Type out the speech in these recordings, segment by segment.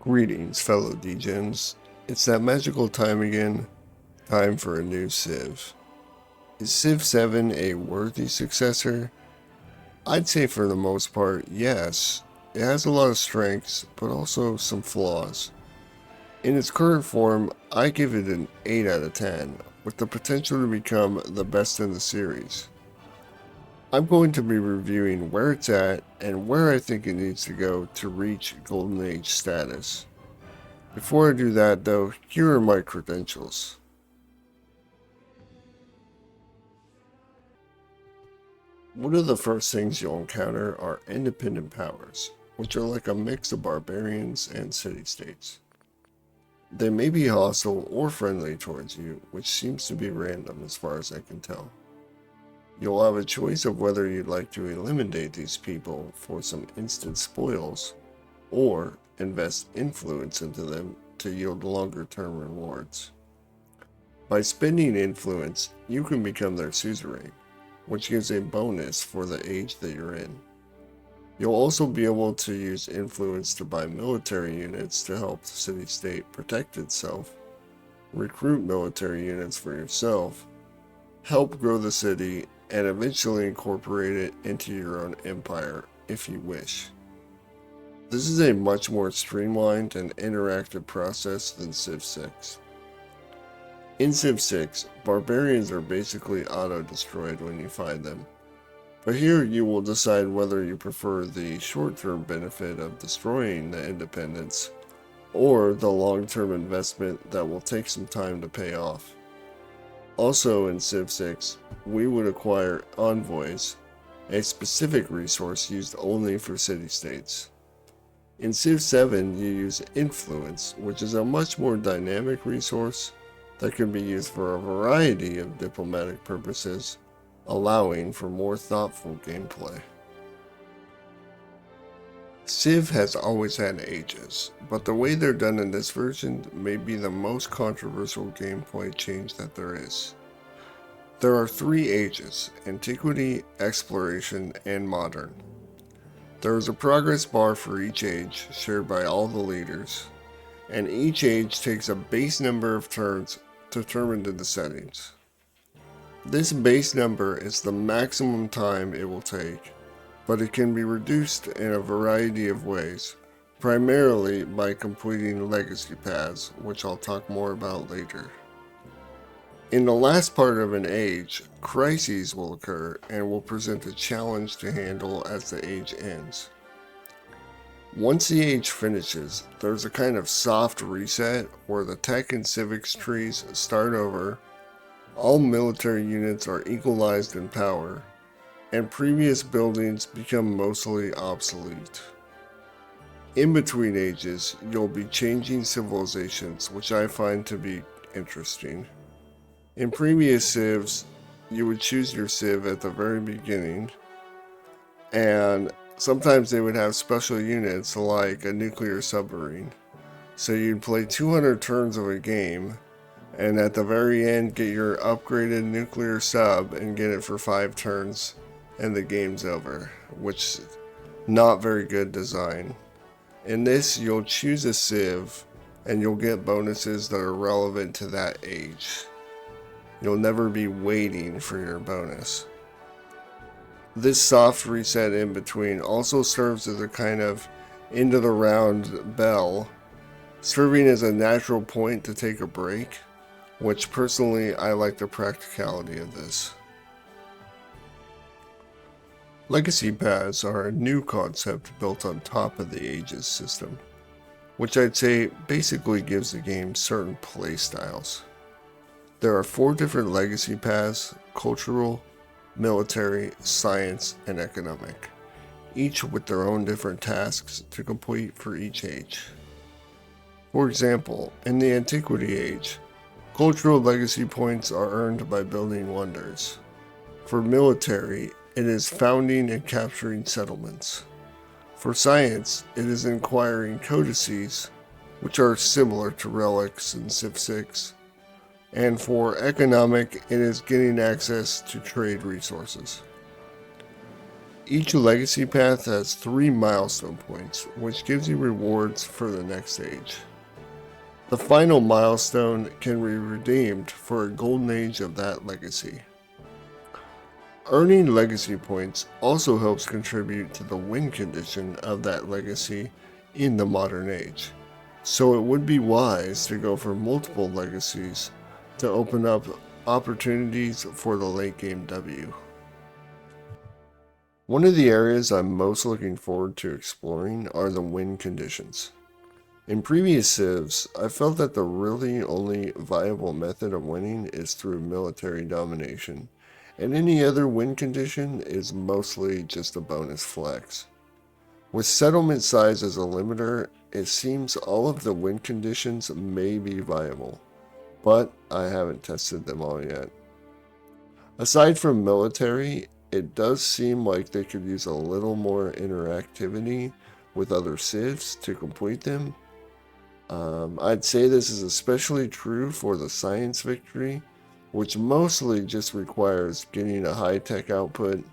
Greetings, fellow DGens. It's that magical time again. Time for a new Civ. Is Civ 7 a worthy successor? I'd say for the most part, yes. It has a lot of strengths, but also some flaws. In its current form, I give it an 8 out of 10, with the potential to become the best in the series. I'm going to be reviewing where it's at and where I think it needs to go to reach Golden Age status. Before I do that though, here are my credentials. One of the first things you'll encounter are independent powers, which are like a mix of barbarians and city-states. They may be hostile or friendly towards you, which seems to be random as far as I can tell. You'll have a choice of whether you'd like to eliminate these people for some instant spoils, or invest influence into them to yield longer-term rewards. By spending influence, you can become their suzerain, which gives a bonus for the age that you're in. You'll also be able to use influence to buy military units to help the city-state protect itself, recruit military units for yourself, help grow the city, and eventually incorporate it into your own empire if you wish. This is a much more streamlined and interactive process than Civ 6. In Civ 6, barbarians are basically auto-destroyed when you find them, but here you will decide whether you prefer the short-term benefit of destroying the independents or the long-term investment that will take some time to pay off. Also in Civ 6, we would acquire envoys, a specific resource used only for city-states. In Civ 7, you use influence, which is a much more dynamic resource that can be used for a variety of diplomatic purposes, allowing for more thoughtful gameplay. Civ has always had ages, but the way they're done in this version may be the most controversial gameplay change that there is. There are 3 ages: Antiquity, Exploration, and Modern. There is a progress bar for each age, shared by all the leaders, and each age takes a base number of turns determined in the settings. This base number is the maximum time it will take, but it can be reduced in a variety of ways, primarily by completing legacy paths, which I'll talk more about later. In the last part of an age, crises will occur and will present a challenge to handle as the age ends. Once the age finishes, there's a kind of soft reset where the tech and civics trees start over, all military units are equalized in power, and previous buildings become mostly obsolete. In between ages, you'll be changing civilizations, which I find to be interesting. In previous civs, you would choose your civ at the very beginning, and sometimes they would have special units like a nuclear submarine. So you'd play 200 turns of a game, and at the very end get your upgraded nuclear sub and get it for 5 turns, and the game's over, which is not very good design. In this, you'll choose a civ, and you'll get bonuses that are relevant to that age. You'll never be waiting for your bonus. This soft reset in between also serves as a kind of end of the round bell, serving as a natural point to take a break, which personally I like the practicality of this. Legacy paths are a new concept built on top of the Ages system, which I'd say basically gives the game certain playstyles. There are 4 different legacy paths: cultural, military, science, and economic, each with their own different tasks to complete for each age. For example, in the Antiquity age, cultural legacy points are earned by building wonders. For military, it is founding and capturing settlements. For science, it is acquiring codices, which are similar to relics in Civ 6. And for economic, it is getting access to trade resources. Each legacy path has 3 milestone points, which gives you rewards for the next age. The final milestone can be redeemed for a golden age of that legacy. Earning legacy points also helps contribute to the win condition of that legacy in the modern age, so it would be wise to go for multiple legacies to open up opportunities for the late game W. One of the areas I'm most looking forward to exploring are the win conditions. In previous civs, I felt that the really only viable method of winning is through military domination, and any other win condition is mostly just a bonus flex. With settlement size as a limiter, it seems all of the win conditions may be viable, but I haven't tested them all yet. Aside from military, it does seem like they could use a little more interactivity with other civs to complete them. I'd say this is especially true for the science victory, which mostly just requires getting a high-tech output,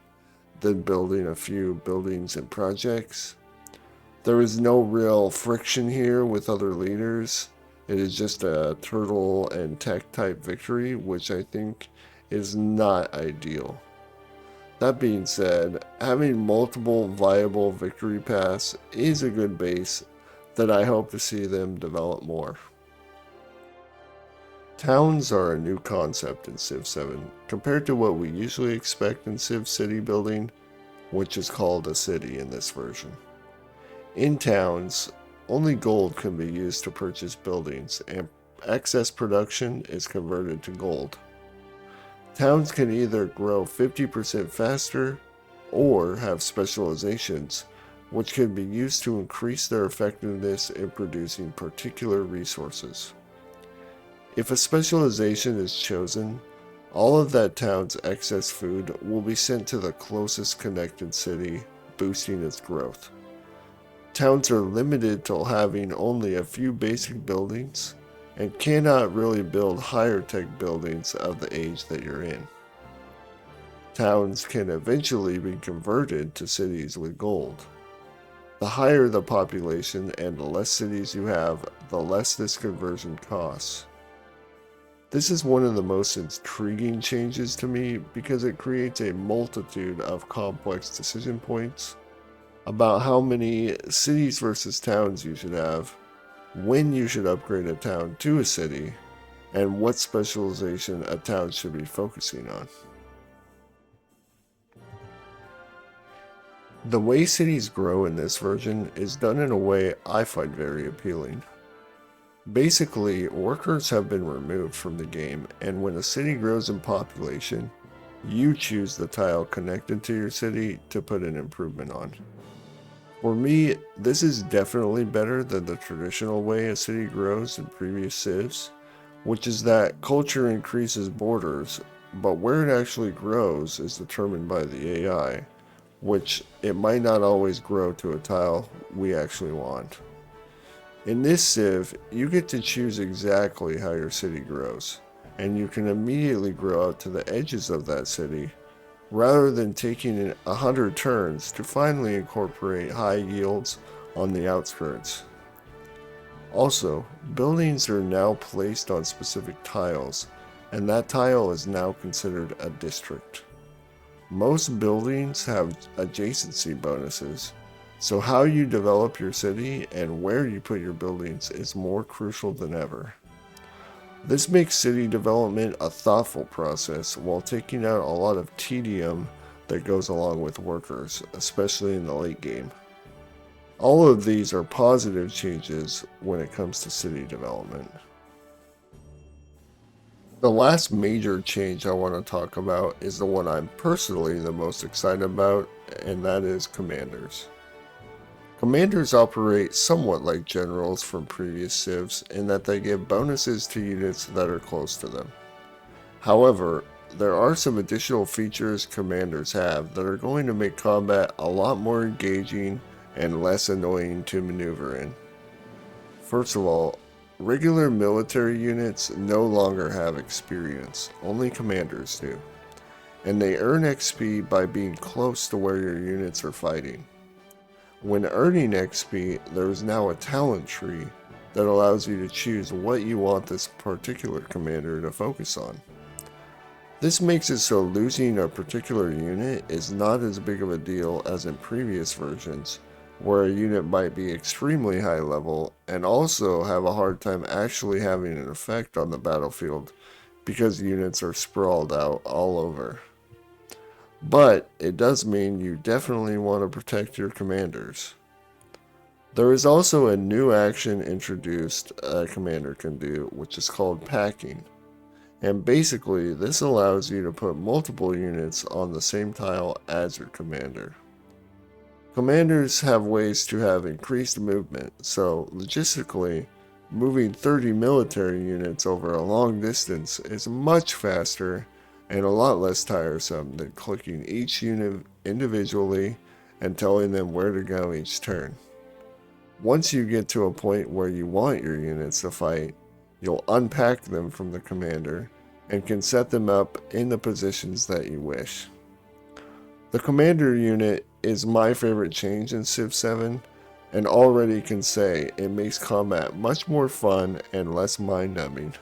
then building a few buildings and projects. There is no real friction here with other leaders. It is just a turtle and tech type victory, which I think is not ideal. That being said, having multiple viable victory paths is a good base that I hope to see them develop more. Towns are a new concept in Civ 7 compared to what we usually expect in Civ city building, which is called a city in this version. In towns, only gold can be used to purchase buildings, and excess production is converted to gold. Towns can either grow 50% faster or have specializations, which can be used to increase their effectiveness in producing particular resources. If a specialization is chosen, all of that town's excess food will be sent to the closest connected city, boosting its growth. Towns are limited to having only a few basic buildings and cannot really build higher tech buildings of the age that you're in. Towns can eventually be converted to cities with gold. The higher the population and the less cities you have, the less this conversion costs. This is one of the most intriguing changes to me because it creates a multitude of complex decision points about how many cities versus towns you should have, when you should upgrade a town to a city, and what specialization a town should be focusing on. The way cities grow in this version is done in a way I find very appealing. Basically, workers have been removed from the game, and when a city grows in population, you choose the tile connected to your city to put an improvement on. For me, this is definitely better than the traditional way a city grows in previous civs, which is that culture increases borders, but where it actually grows is determined by the AI, which it might not always grow to a tile we actually want. In this civ, you get to choose exactly how your city grows, and you can immediately grow out to the edges of that city, rather than taking 100 turns to finally incorporate high yields on the outskirts. Also, buildings are now placed on specific tiles, and that tile is now considered a district. Most buildings have adjacency bonuses, so how you develop your city and where you put your buildings is more crucial than ever. This makes city development a thoughtful process while taking out a lot of tedium that goes along with workers, especially in the late game. All of these are positive changes when it comes to city development. The last major change I want to talk about is the one I'm personally the most excited about, and that is commanders. Commanders operate somewhat like generals from previous civs in that they give bonuses to units that are close to them. However, there are some additional features commanders have that are going to make combat a lot more engaging and less annoying to maneuver in. First of all, regular military units no longer have experience, only commanders do. and they earn XP by being close to where your units are fighting. When earning XP, there is now a talent tree that allows you to choose what you want this particular commander to focus on. This makes it so losing a particular unit is not as big of a deal as in previous versions, where a unit might be extremely high level and also have a hard time actually having an effect on the battlefield because units are sprawled out all over. But it does mean you definitely want to protect your commanders. There is also a new action introduced a commander can do, which is called packing. And basically, this allows you to put multiple units on the same tile as your commander. Commanders have ways to have increased movement, so logistically, moving 30 military units over a long distance is much faster and a lot less tiresome than clicking each unit individually and telling them where to go each turn. Once you get to a point where you want your units to fight, you'll unpack them from the commander and can set them up in the positions that you wish. The commander unit is my favorite change in Civ 7, and already can say it makes combat much more fun and less mind-numbing.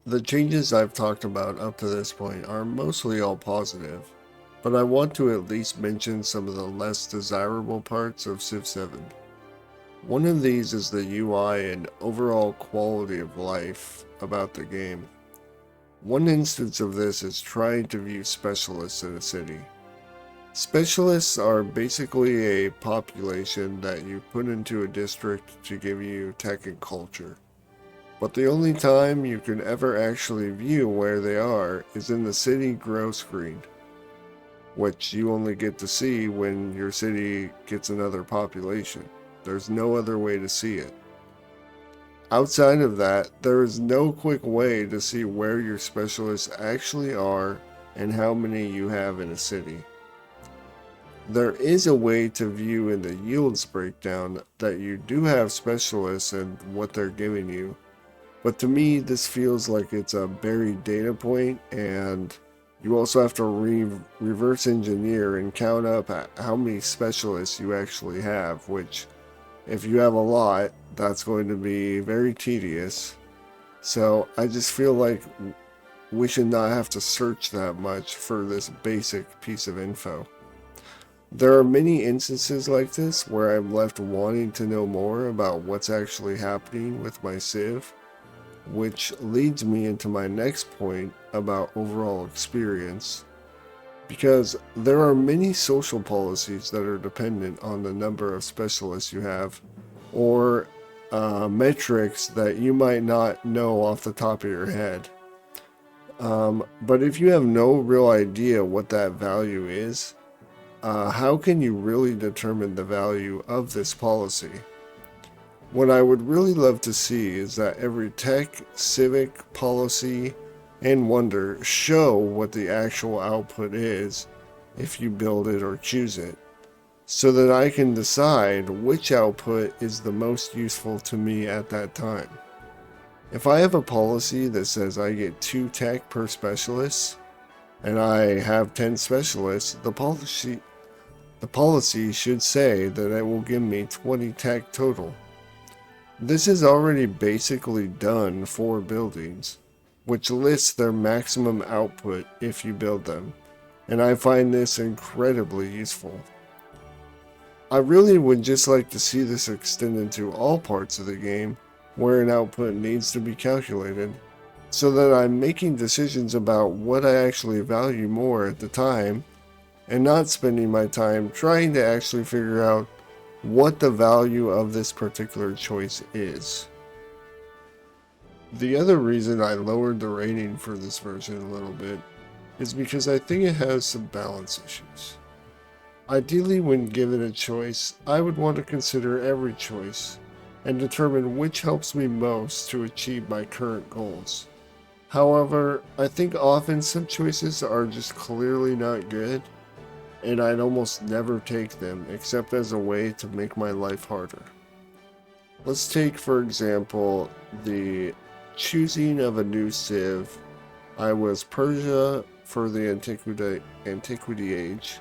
The changes I've talked about up to this point are mostly all positive, but I want to at least mention some of the less desirable parts of Civ 7. One of these is the UI and overall quality of life about the game. One instance of this is trying to view specialists in a city. Specialists are basically a population that you put into a district to give you tech and culture. But the only time you can ever actually view where they are is in the city grow screen, which you only get to see when your city gets another population. There's no other way to see it. Outside of that, there is no quick way to see where your specialists actually are and how many you have in a city. There is a way to view in the yields breakdown that you do have specialists and what they're giving you, but to me this feels like it's a buried data point, and you also have to reverse engineer and count up how many specialists you actually have, which if you have a lot, that's going to be very tedious. So I just feel like we should not have to search that much for this basic piece of info. There are many instances like this where I'm left wanting to know more about what's actually happening with my Civ, which leads me into my next point about overall experience. Because there are many social policies that are dependent on the number of specialists you have, or metrics that you might not know off the top of your head. But if you have no real idea what that value is, how can you really determine the value of this policy? What I would really love to see is that every tech, civic, policy, and wonder show what the actual output is if you build it or choose it, so that I can decide which output is the most useful to me at that time. If I have a policy that says I get 2 tech per specialist, and I have 10 specialists, the policy should say that it will give me 20 tech total. This is already basically done for buildings, which lists their maximum output if you build them, and I find this incredibly useful. I really would just like to see this extended to all parts of the game where an output needs to be calculated, so that I'm making decisions about what I actually value more at the time, and not spending my time trying to actually figure out what the value of this particular choice is. The other reason I lowered the rating for this version a little bit is because I think it has some balance issues. Ideally, when given a choice, I would want to consider every choice and determine which helps me most to achieve my current goals. However, I think often some choices are just clearly not good, and I'd almost never take them except as a way to make my life harder. Let's take, for example, the choosing of a new Civ I was Persia for the Antiquity Age,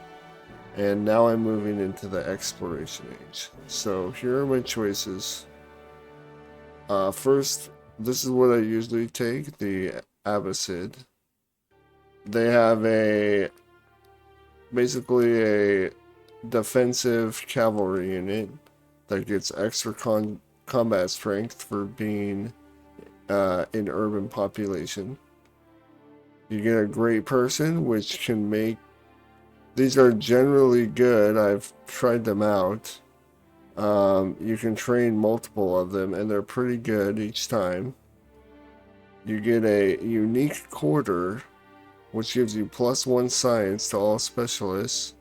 and now I'm moving into the Exploration Age. So here are my choices. First, this is what I usually take, the Abbasid. They have basically a defensive cavalry unit that gets extra combat strength for being in urban population. You get a great person, which can make... These are generally good. I've tried them out. You can train multiple of them, and they're pretty good each time. You get a unique quarter, which gives you +1 science to all specialists,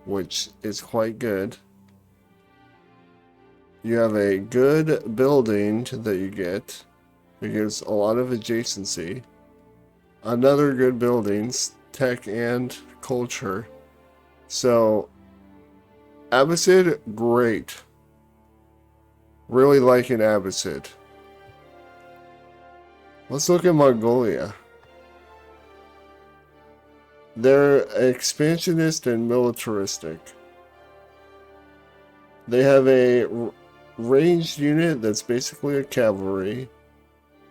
which is quite good. You have a good building that you get. It gives a lot of adjacency. Another good buildings, tech and culture. So, Abbasid, great. Really liking Abbasid. Let's look at Mongolia. They're expansionist and militaristic. They have a ranged unit that's basically a cavalry.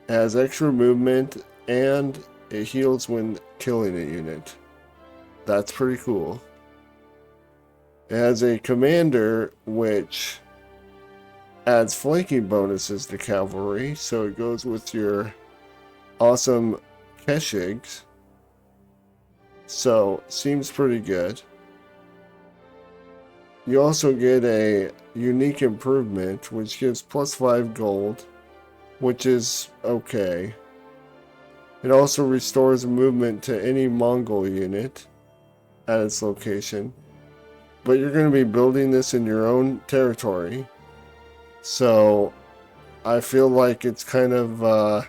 It has extra movement, and it heals when killing a unit. That's pretty cool. It has a commander which adds flanking bonuses to cavalry, so it goes with your awesome Keshigs. So, seems pretty good. You also get a unique improvement, which gives +5 gold, which is okay. It also restores movement to any Mongol unit at its location. But you're going to be building this in your own territory. So, I feel like it's kind of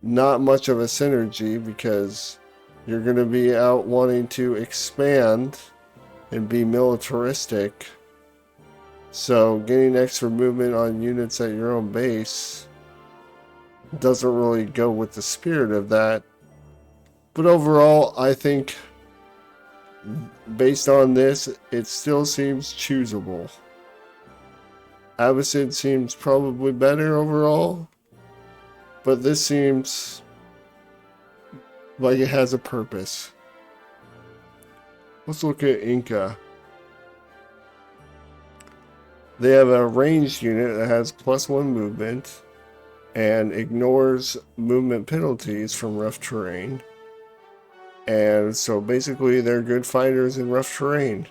not much of a synergy, because you're going to be out wanting to expand and be militaristic. So getting extra movement on units at your own base doesn't really go with the spirit of that. But overall, I think based on this, it still seems choosable. Abbasid seems probably better overall, but this seems like it has a purpose. Let's look at Inca. They have a ranged unit that has +1 movement and ignores movement penalties from rough terrain. And so basically they're good fighters in rough terrain.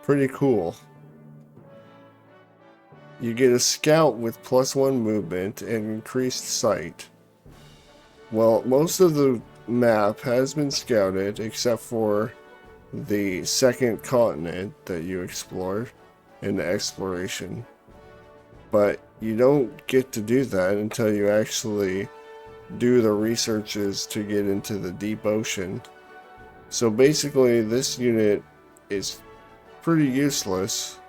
Pretty cool. You get a scout with +1 movement and increased sight. Well, most of the map has been scouted except for the second continent that you explored in the exploration. But you don't get to do that until you actually do the researches to get into the deep ocean. So basically this unit is pretty useless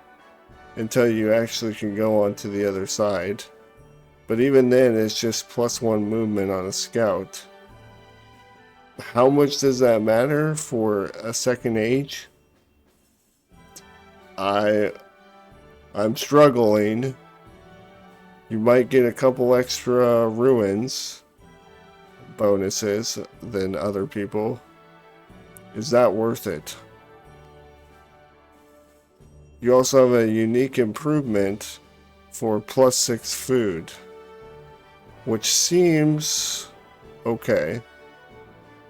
until you actually can go on to the other side. But even then, it's just +1 movement on a scout. How much does that matter for a second age? I'm struggling. You might get a couple extra ruins bonuses than other people. Is that worth it? You also have a unique improvement for +6 food, which seems okay.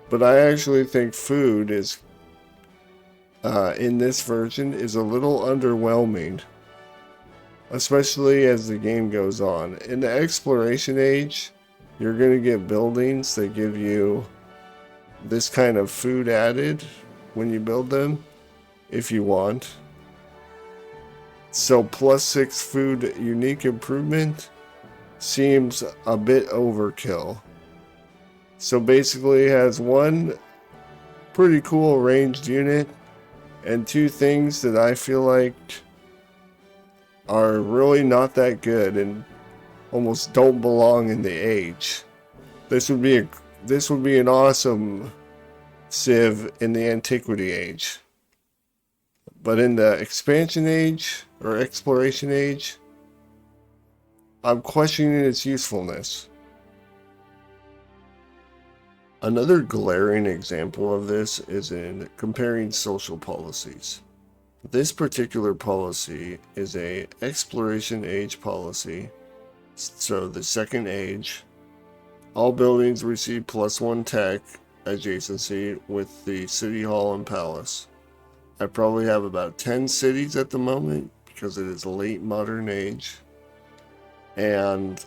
But I actually think food is, in this version, is a little underwhelming. Especially as the game goes on. In the exploration age, you're going to get buildings that give you this kind of food added when you build them, if you want. So +6 food unique improvement seems a bit overkill. So basically it has one pretty cool ranged unit and 2 things that I feel like are really not that good and almost don't belong in the age. This would be a This would be an awesome Civ in the Antiquity Age. But in the Expansion Age, or Exploration Age, I'm questioning its usefulness. Another glaring example of this is in comparing social policies. This particular policy is a Exploration Age policy, so the second age. All buildings receive +1 tech adjacency with the City Hall and Palace. I probably have about 10 cities at the moment because it is late modern age, and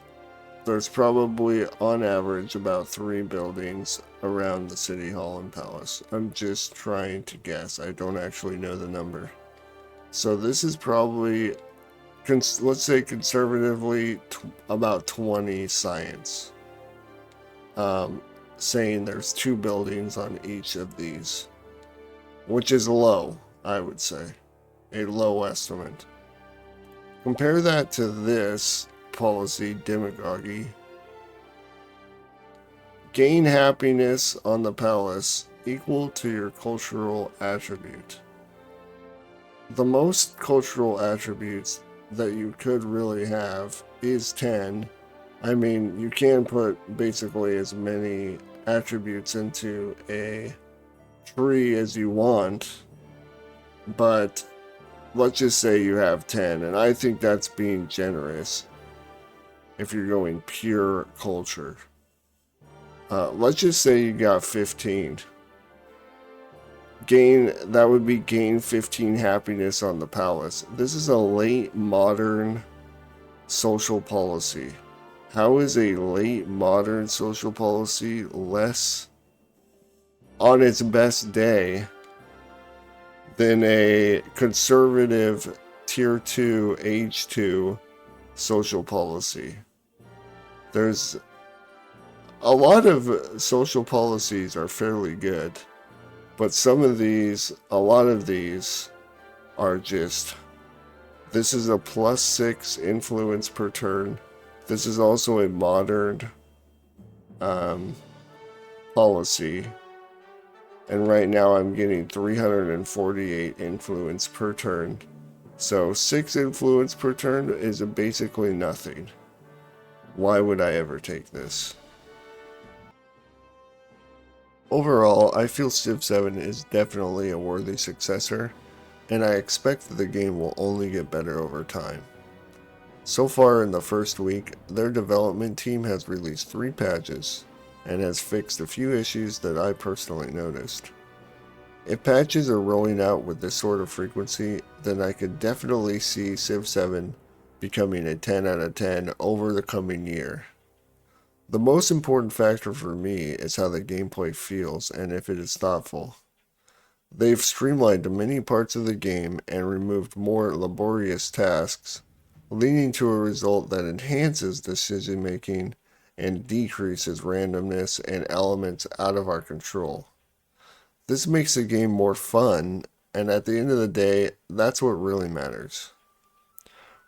there's probably on average about 3 buildings around the City Hall and Palace. I'm just trying to guess. I don't actually know the number. So this is probably, let's say conservatively, about 20 science. Saying there's 2 buildings on each of these, which is low, I would say. A low estimate. Compare that to this policy, demagogy. Gain happiness on the palace equal to your cultural attribute. The most cultural attributes that you could really have is 10. I mean, you can put basically as many attributes into a tree as you want, but let's just say you have 10, and I think that's being generous if you're going pure culture. Let's just say you got 15. That would be gain 15 happiness on the palace. This is a late modern social policy. How is a late modern social policy less on its best day than a conservative tier 2 age 2 social policy? There's a lot of social policies are fairly good, but a lot of these are just, this is a +6 influence per turn. This is also a modern policy, and right now I'm getting 348 influence per turn. So 6 influence per turn is basically nothing. Why would I ever take this? Overall, I feel Civ 7 is definitely a worthy successor, and I expect that the game will only get better over time. So far in the first week, their development team has released 3 patches, and has fixed a few issues that I personally noticed. If patches are rolling out with this sort of frequency, then I could definitely see Civ 7 becoming a 10 out of 10 over the coming year. The most important factor for me is how the gameplay feels and if it is thoughtful. They've streamlined many parts of the game and removed more laborious tasks, leading to a result that enhances decision making and decreases randomness and elements out of our control. This makes the game more fun, and at the end of the day, that's what really matters.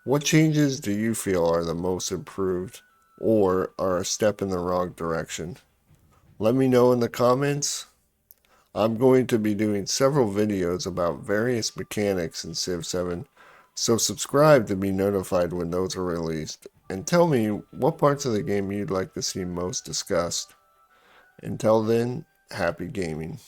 What changes do you feel are the most improved or are a step in the wrong direction? Let me know in the comments. I'm going to be doing several videos about various mechanics in Civ 7, so subscribe to be notified when those are released, and tell me what parts of the game you'd like to see most discussed. Until then, happy gaming.